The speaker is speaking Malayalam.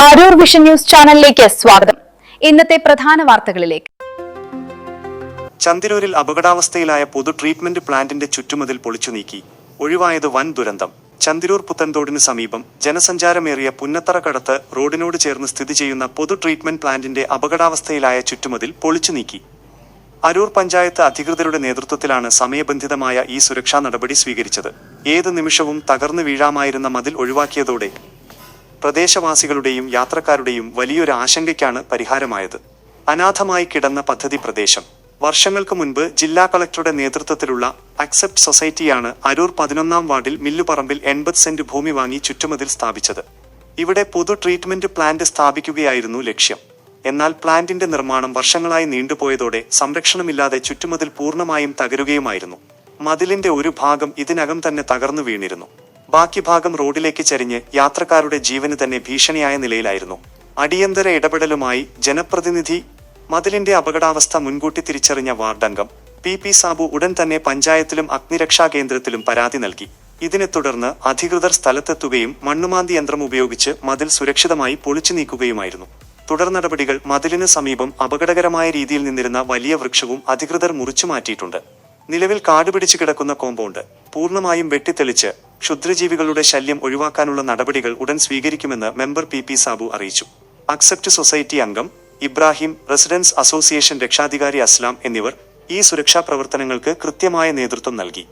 അരൂർ വിഷൻ ന്യൂസ് ചാനലിലേക്ക് സ്വാഗതം. ഇന്നത്തെ പ്രധാന വാർത്തകളിലേക്ക്. ചന്തിരൂരിൽ അപകടാവസ്ഥയിലായ പൊതു ട്രീറ്റ്മെന്റ് പ്ലാന്റിന്റെ ചുറ്റുമതിൽ പൊളിച്ചു നീക്കി. ഒഴിവായത് വൻ ദുരന്തം. ചന്തിരൂർ പുത്തൻതോടിന് സമീപം ജനസഞ്ചാരമേറിയ പുന്നത്തറക്കടത്ത് റോഡിനോട് ചേർന്ന് സ്ഥിതി ചെയ്യുന്ന പൊതു ട്രീറ്റ്മെന്റ് പ്ലാന്റിന്റെ അപകടാവസ്ഥയിലായ ചുറ്റുമതിൽ പൊളിച്ചു നീക്കി. അരൂർ പഞ്ചായത്ത് അധികൃതരുടെ നേതൃത്വത്തിലാണ് സമയബന്ധിതമായ ഈ സുരക്ഷാ നടപടി സ്വീകരിച്ചത്. ഏത് നിമിഷവും തകർന്നു വീഴാമായിരുന്ന മതിൽ ഒഴിവാക്കിയതോടെ പ്രദേശവാസികളുടെയും യാത്രക്കാരുടെയും വലിയൊരു ആശങ്കയ്ക്കാണ് പരിഹാരമായത്. അനാഥമായി കിടന്ന പദ്ധതി പ്രദേശം. വർഷങ്ങൾക്ക് മുൻപ് ജില്ലാ കളക്ടറുടെ നേതൃത്വത്തിലുള്ള അക്സെപ്റ്റ് സൊസൈറ്റിയാണ് അരൂർ 11-ാം വാർഡിൽ മില്ലുപറമ്പിൽ 80 സെന്റ് ഭൂമി വാങ്ങി ചുറ്റുമതിൽ സ്ഥാപിച്ചത്. ഇവിടെ പൊതു ട്രീറ്റ്മെന്റ് പ്ലാന്റ് സ്ഥാപിക്കുകയായിരുന്നു ലക്ഷ്യം. എന്നാൽ പ്ലാന്റിന്റെ നിർമ്മാണം വർഷങ്ങളായി നീണ്ടുപോയതോടെ സംരക്ഷണമില്ലാതെ ചുറ്റുമതിൽ പൂർണ്ണമായും തകരുകയുമായിരുന്നു. മതിലിന്റെ ഒരു ഭാഗം ഇതിനകം തന്നെ തകർന്നു വീണിരുന്നു. ബാക്കി ഭാഗം റോഡിലേക്ക് ചരിഞ്ഞ് യാത്രക്കാരുടെ ജീവന് തന്നെ ഭീഷണിയായ നിലയിലായിരുന്നു. അടിയന്തര ഇടപെടലുമായി ജനപ്രതിനിധി മതിലിന്റെ അപകടാവസ്ഥ മുൻകൂട്ടി തിരിച്ചറിഞ്ഞ വാർഡംഗം പി സാബു ഉടൻ തന്നെ പഞ്ചായത്തിലും അഗ്നിരക്ഷാ കേന്ദ്രത്തിലും പരാതി നൽകി. ഇതിനെ തുടർന്ന് അധികൃതർ സ്ഥലത്തെത്തുകയും മണ്ണുമാന്തി യന്ത്രം ഉപയോഗിച്ച് മതിൽ സുരക്ഷിതമായി പൊളിച്ചു നീക്കുകയുമായിരുന്നു. തുടർ നടപടികൾ മതിലിന് സമീപം അപകടകരമായ രീതിയിൽ നിന്നിരുന്ന വലിയ വൃക്ഷവും അധികൃതർ മുറിച്ചു മാറ്റിയിട്ടുണ്ട്. നിലവിൽ കാടുപിടിച്ചു കിടക്കുന്ന കോമ്പൗണ്ട് പൂർണ്ണമായും വെട്ടിത്തെളിച്ച് ക്ഷുദ്രജീവികളുടെ ശല്യം ഒഴിവാക്കാനുള്ള നടപടികൾ ഉടൻ സ്വീകരിക്കുമെന്ന് മെമ്പർ പി സാബു അറിയിച്ചു. അക്സെപ്റ്റ് സൊസൈറ്റി അംഗം ഇബ്രാഹിം, റെസിഡൻസ് അസോസിയേഷൻ രക്ഷാധികാരി അസ്ലാം എന്നിവർ ഈ സുരക്ഷാ പ്രവർത്തനങ്ങൾക്ക് കൃത്യമായ നേതൃത്വം നൽകി.